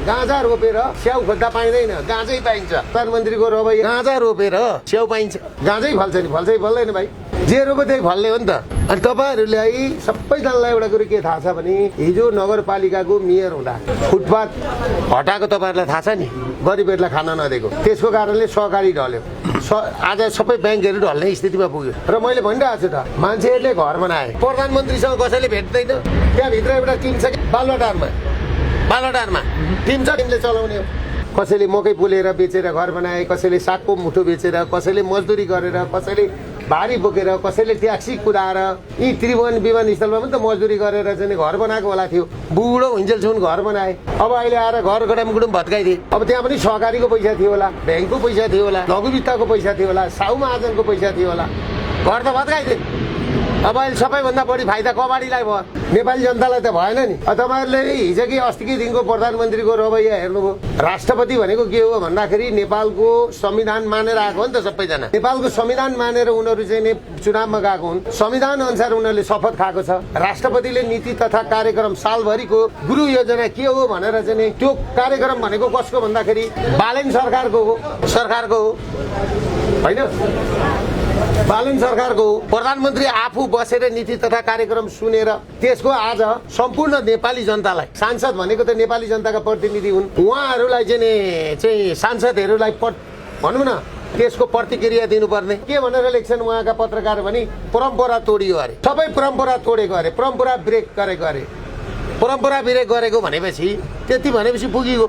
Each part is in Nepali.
गाँजा रोपेर स्याउ खोज्दा पाइँदैन, गाँजै पाइन्छ। प्रधानमन्त्रीको रवैया गाँजा रोपेर स्याउ पाइन्छ, गाँजै फल्छ नि, फल्छै फल्दैन भाइ। जे रोपे त्यही फल्ने हो नि त। अनि तपाईँहरूलाई सबैजनालाई एउटा कुरो के थाहा छ भने हिजो नगरपालिकाको मेयर हुँदा फुटपाथ हटाएको तपाईँहरूलाई थाहा छ नि, गरिबहरूलाई खान नदिएको, त्यसको कारणले सहकारी ढल्यो। आज सबै ब्याङ्कहरू ढल्ने स्थितिमा पुग्यो। र मैले भनिरहेको छु त, मान्छेहरूले घर बनाए, प्रधानमन्त्रीसँग कसैले भेट्दैन। त्यहाँभित्र एउटा टिम छ कि बालुवाटारमा टिम छ, टिमले चलाउने हो। कसैले मकै पुलेर बेचेर घर बनाए, कसैले सागको मुठो बेचेर, कसैले मजदुरी गरेर, कसैले भारी बोकेर, कसैले ट्याक्सी कुदाएर। यी त्रिभुवन विमानस्थलमा पनि त मजदुरी गरेर चाहिँ घर बनाएको होला थियो। बुढो हुन्जेलसम्म घर बनाए। अब अहिले आएर घर गडामगुडुम भत्काइदिए। अब त्यहाँ पनि सहकारीको पैसा थियो होला, ब्याङ्कको पैसा थियो होला, लघु वित्तको पैसा थियो होला, साहु महाजनको पैसा थियो होला, घर त भत्काइदिए। अब अहिले सबैभन्दा बढी फाइदा कबाडीलाई भयो, नेपाली जनतालाई त भएन नि। तपाईँहरूले हिजो कि अस्तिकै दिनको प्रधानमन्त्रीको रवैया हेर्नुभयो। राष्ट्रपति भनेको के हो भन्दाखेरि नेपालको संविधान मानेर आएको हो नि त सबैजना। नेपालको संविधान मानेर उनीहरू चाहिँ चुनावमा गएको हुन्। संविधान अनुसार उनीहरूले शपथ खाएको छ। राष्ट्रपतिले नीति तथा कार्यक्रम सालभरिको गुरु योजना के हो भनेर चाहिँ त्यो कार्यक्रम भनेको कसको भन्दाखेरि बालेन सरकारको हो होइन, बालन सरकारको। प्रधानमन्त्री आफू बसेर नीति तथा कार्यक्रम सुनेर त्यसको आज सम्पूर्ण नेपाली जनतालाई, सांसद भनेको त नेपाली जनताका प्रतिनिधि हुन्, उहाँहरूलाई चाहिँ सांसदहरूलाई भनौँ न त्यसको प्रतिक्रिया दिनुपर्ने। के भनेर लेख्छन् उहाँका पत्रकार भने परम्परा तोडियो अरे, सबै परम्परा तोडेको अरे, परम्परा ब्रेक गरेको अरे। परम्परा ब्रेक गरेको भनेपछि त्यति भनेपछि पुगिगयो।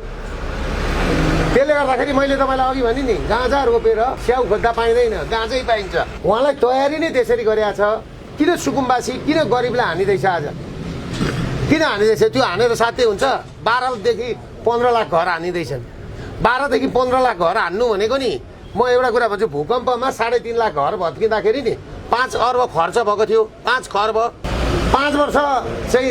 त्यसले गर्दाखेरि मैले तपाईँलाई अघि भने नि, गाँजा रोपेर स्याउ खोज्दा पाइँदैन, गाँजै पाइन्छ। उहाँलाई तयारी नै त्यसरी गरेका छ। किन सुकुम्बासी, किन गरिबलाई हानिँदैछ आज, किन हानिँदैछ? त्यो हानेर साथै हुन्छ। 12देखि 15 लाख घर हानिँदैछन्। 12देखि 15 लाख घर हान्नु भनेको नि, म एउटा कुरा भन्छु, भूकम्पमा 3.5 लाख घर भत्किँदाखेरि नि 5 अर्ब खर्च भएको थियो। 5 खर्ब 5 वर्ष चाहिँ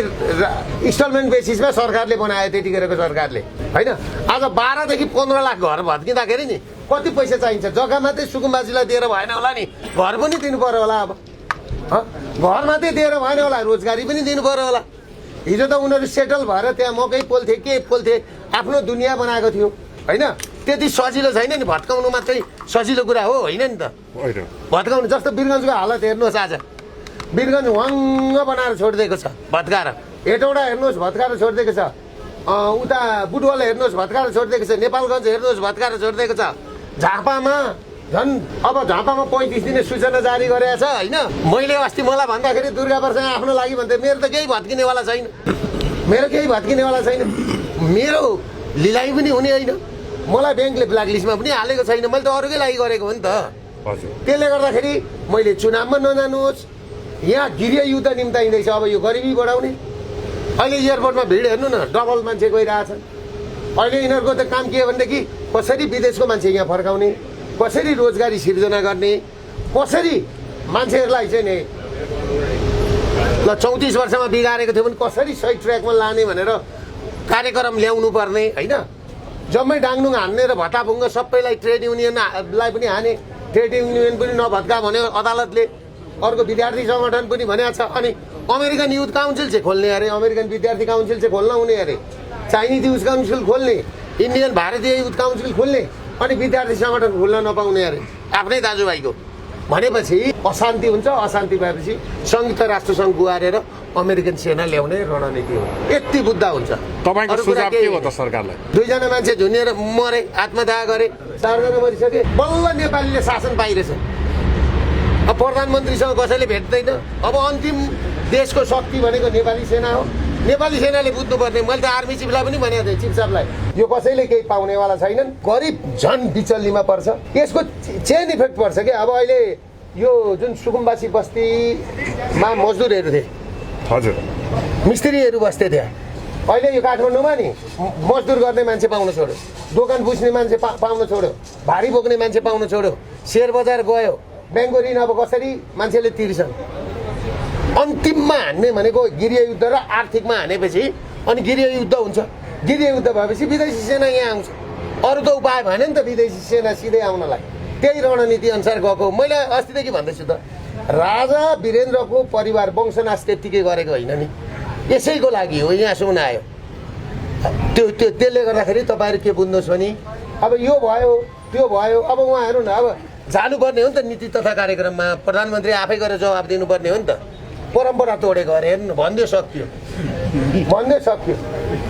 इन्स्टलमेन्ट बेसिसमा सरकारले बनायो, त्यतिखेरको सरकारले होइन। आज 12देखि 15 लाख घर भत्किँदाखेरि नि कति पैसा चाहिन्छ? जग्गा मात्रै सुकुम्बासीलाई दिएर भएन होला नि, घर पनि दिनु पर्यो होला। अब घर मात्रै दिएर भएन होला, रोजगारी पनि दिनु पर्यो होला। हिजो त उनीहरू सेटल भएर त्यहाँ मकै पोल्थे, के पोल्थे, आफ्नो दुनियाँ बनाएको थियो होइन। त्यति सजिलो छैन नि, भत्काउनु मात्रै सजिलो कुरा हो होइन नि त। भत्काउनु जस्तो वीरगञ्जको हालत हेर्नुहोस्, आज वीरगञ्ज वाङ्ग बनाएर छोडिदिएको छ भत्काएर। हेटौँडा हेर्नुहोस् भत्काएर छोडिदिएको छ। उता बुटवल हेर्नुहोस् भत्काएर छोडिदिएको छ। नेपालगञ्ज हेर्नुहोस् भत्काएर छोडिदिएको छ। झापामा झन् अब झापामा 35 दिने सूचना जारी गरेको छ होइन। मैले अस्ति मलाई भन्दाखेरि दुर्गा प्रसाद आफ्नो लागि भन्थे, मेरो त केही भत्किनेवाला छैन, मेरो केही भत्किनेवाला छैन, मेरो लिलाइ पनि हुने होइन, मलाई ब्याङ्कले ब्ल्याक लिस्टमा पनि हालेको छैन, मैले त अरूकै लागि गरेको हो नि त। त्यसले गर्दाखेरि मैले चुनावमा नजानुहोस्, यहाँ गृह युद्ध निम्ताइँदैछ। अब यो गरिबी बढाउने। अहिले एयरपोर्टमा भिड हेर्नु न, डबल मान्छे गइरहेछन्। अहिले यिनीहरूको त काम के हो भनेदेखि कसरी विदेशको मान्छे यहाँ फर्काउने, कसरी रोजगारी सिर्जना गर्ने, कसरी मान्छेहरूलाई चाहिँ नि ल 34 वर्षमा बिगारेको थियो भने कसरी सही ट्र्याकमा लाने भनेर कार्यक्रम ल्याउनु पर्ने होइन। जम्मै डाङडुङ हान्ने र भत्ताभुङ्ग सबैलाई ट्रेड युनियनलाई पनि हाने, ट्रेड युनियन पनि नभत्का भन्यो अदालतले। अर्को विद्यार्थी सङ्गठन पनि भनेको छ। अनि अमेरिकन युथ काउन्सिल चाहिँ खोल्ने अरे, अमेरिकन विद्यार्थी काउन्सिल चाहिँ खोल्न हुने अरे, चाइनिज युथ काउन्सिल खोल्ने, इन्डियन भारतीय युथ काउन्सिल खोल्ने, अनि विद्यार्थी सङ्गठन खोल्न नपाउने अरे आफ्नै दाजुभाइको। भनेपछि अशान्ति हुन्छ। अशान्ति भएपछि संयुक्त राष्ट्रसङ्घ गुहारेर अमेरिकन सेना ल्याउने रणनीति हो। यति बुद्ध हुन्छ। तपाईँको सुझाव के हो त सरकारलाई? 2 जना मान्छे झुनिएर मरे, आत्मदाह गरे, 4 जना मरिसके, बल्ल नेपालीले शासन पाइरहेछ। अब प्रधानमन्त्रीसँग कसैले भेट्दैन। अब अन्तिम देशको शक्ति भनेको नेपाली सेना हो। नेपाली सेनाले बुझ्नुपर्ने। मैले त आर्मी चिफलाई पनि भनेको थिएँ, चिफ साहबलाई, यो कसैले केही पाउनेवाला छैनन्। गरिब झन् बिचल्लीमा पर्छ। यसको चेन इफेक्ट पर्छ क्या। अब अहिले यो जुन सुकुम्बासी बस्तीमा मजदुरहरू थिए, हजुर, मिस्त्रीहरू बस्थे त्यहाँ, अहिले यो काठमाडौँमा नि मजदुर गर्ने मान्छे पाउन छोड्यो, दोकान बुझ्ने मान्छे पाउन छोड्यो, भारी बोक्ने मान्छे पाउन छोड्यो, सेयर बजार गयो, ब्याङ्कको ऋण अब कसरी मान्छेले तिर्छन्। अन्तिममा हान्ने भनेको गृह युद्ध र आर्थिकमा हानेपछि अनि गृह युद्ध हुन्छ। गृह युद्ध भएपछि विदेशी सेना यहाँ आउँछ। अरू त उपाय भएन नि त विदेशी सेना सिधै आउनलाई। त्यही रणनीति अनुसार गएको। मैले अस्तिदेखि भन्दैछु त, राजा वीरेन्द्रको परिवार वंशनाश त्यत्तिकै गरेको होइन नि, यसैको लागि हो यहाँसम्म आयो। त्यसले गर्दाखेरि तपाईँहरू के बुझ्नुहोस् भने अब यो भयो त्यो भयो अब उहाँहरू न अब जानुपर्ने हो नि त नीति तथा कार्यक्रममा प्रधानमन्त्री आफै गरेर जवाब दिनुपर्ने हो नि त परम्परा तोडेको अरे हेर्नु भन्दै सक्यो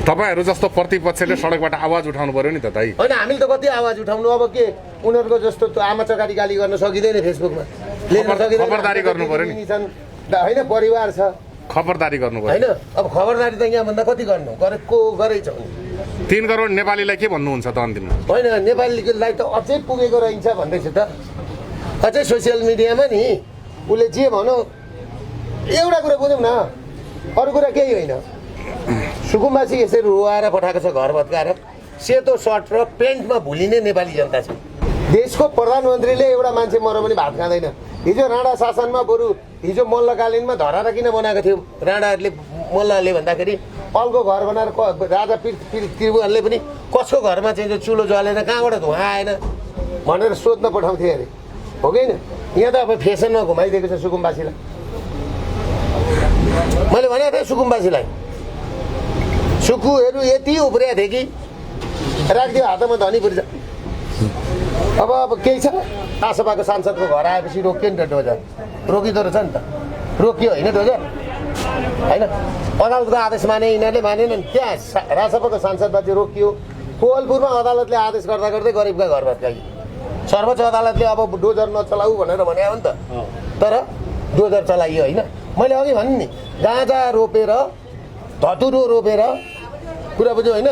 तपाईँहरू जस्तो प्रतिपक्षले सडकबाट आवाज उठाउनु पर्यो नि त दाइ होइन हामीले त कति आवाज उठाउनु अब के उनीहरूको जस्तो आमा चकारी गाली गर्न सकिँदैन फेसबुकमा खबरदारी गर्नु पर्यो नि। होइन परिवार छ खबरदारी गर्नु पर्यो होइन अब खबरदारी त यहाँभन्दा कति गर्नु गरेको गरेछ 3 करोड नेपालीलाई के भन्नुहुन्छ त अन्तिममा होइन नेपालीलाई त अझै पुगेको रहेछ भन्दैछु त अझै सोसियल मिडियामा नि उसले जे भनौँ एउटा कुरा बुझौँ न अरू कुरा केही होइन सुकुम्बासी यसरी रुवाएर पठाएको छ घर भत्काएर सेतो सर्ट र पेन्टमा भुलिने नेपाली जनता छ देशको प्रधानमन्त्रीले एउटा मान्छे मर पनि भात खाँदैन हिजो राणा शासनमा बरु हिजो मल्लकालीनमा धराएर किन बनाएको थियो राणाहरूले मल्लहरूले भन्दाखेरि अल्को घर बनाएर राजा त्रिभुवनले पनि कसको घरमा चाहिँ त्यो चुलो जलेन कहाँबाट धुवा आएन भनेर सोध्न पठाउँथे अरे हो कि होइन यहाँ त अब फेसनमा घुमाइदिएको छ सुकुम्बासीलाई मैले भनेको थिएँ सुकुम्बासीलाई सुकुहरू यति उब्रिया थिए कि राखिदियो हातमा धनी पुर्छ अब केही छ रासपाको सांसदको घर आएपछि रोकियो नि त डोजर रोकिँदो रहेछ नि त रोकियो होइन डोजर होइन अदालतको आदेश माने यिनीहरूले मानेनन् त्यहाँ रासपाको सांसदलाई चाहिँ रोकियो कोवलपुरमा अदालतले आदेश गर्दा गर्दै गरिबका घर भत्काइयो सर्वोच्च अदालतले अब डोजर नचलाऊ भनेर भने हो नि त तर डोजर चलाइयो होइन मैले अघि भने नि गाँजा रोपेर धतुरो रोपेर कुरा बुझ्यो होइन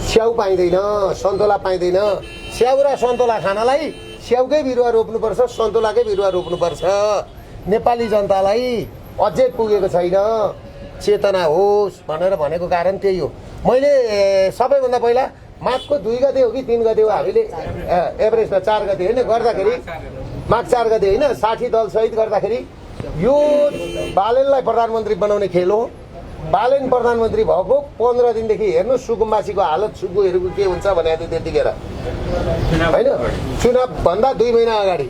स्याउ पाइँदैन सन्तोला पाइँदैन स्याउ र सन्तोला खानलाई स्याउकै बिरुवा रोप्नुपर्छ सन्तोलाकै बिरुवा रोप्नुपर्छ नेपाली जनतालाई अझै पुगेको छैन चेतना होस् भनेर भनेको कारण त्यही हो मैले सबैभन्दा पहिला माघको 2 गते हो कि 3 गते हो हामीले एभरेजमा 4 गते होइन गर्दाखेरि माघ 4 गते होइन 60 दल सहित गर्दाखेरि यो बालेनलाई प्रधानमन्त्री बनाउने खेल हो बालेन प्रधानमन्त्री भएको 15 दिनदेखि हेर्नु सुकुम्बासीको हालत सुकुहरूको के हुन्छ भनेको थियो त्यतिखेर होइन चुनाव भन्दा 2 महिना अगाडि